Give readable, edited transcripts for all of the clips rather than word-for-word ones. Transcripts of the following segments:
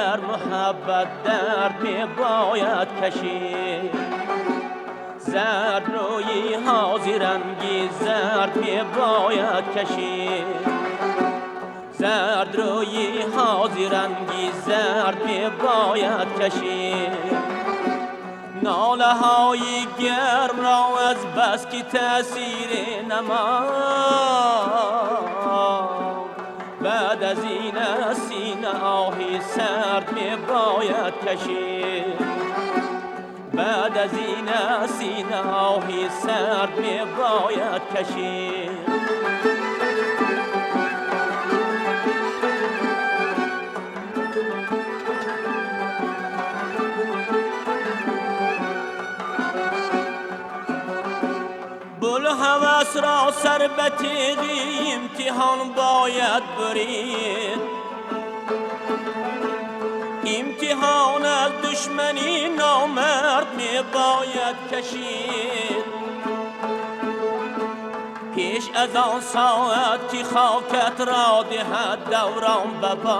در محبت درد می باید کشید. زرد روی حاضر انگیز زرد می باید کشید. زرد روی حاضر انگیز زرد می باید کشید. ناله های گرم را از بس که تأثیر نماد، بعد از این سینه آهی سرد می باید کشید. بعد از این سینه آهی سرد می باید کشید. هوس را سر به تیغی امتحان باید برید. امتحان از دشمنی نامرد می باید کشید. پیش از آن ساعت که خاکت را دهد دوران به باد،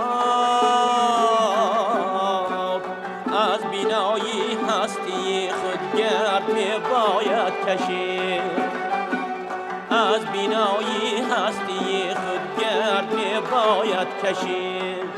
از بینایی هستی خود گرد می باید کشید. از بینایی هستی خود گرد می باید کشید.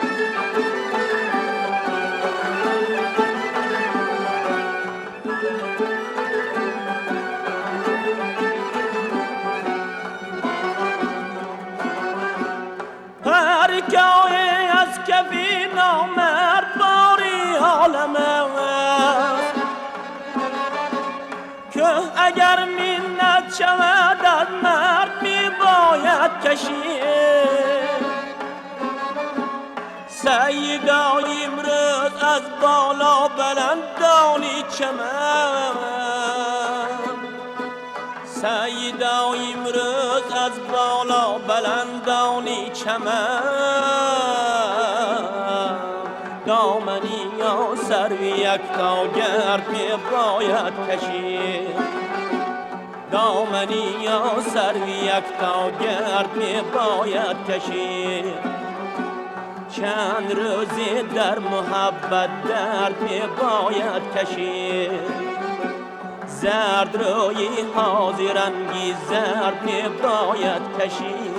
هرگاه از کفی نامرد باری عالم است، که اگر منت شود از مرد می باید کشید. سیدا امروز از بالا بلندانی چمن، سیدا امروز از بالا بلندانی چمن، دامنی یا سر یک تا گرد می باید کشید. دامنی یا سر یک تا گرد می باید کشید. چند روزی در محبت درد می باید کشید. زرد روی حاضر انگیز زرد می باید کشید.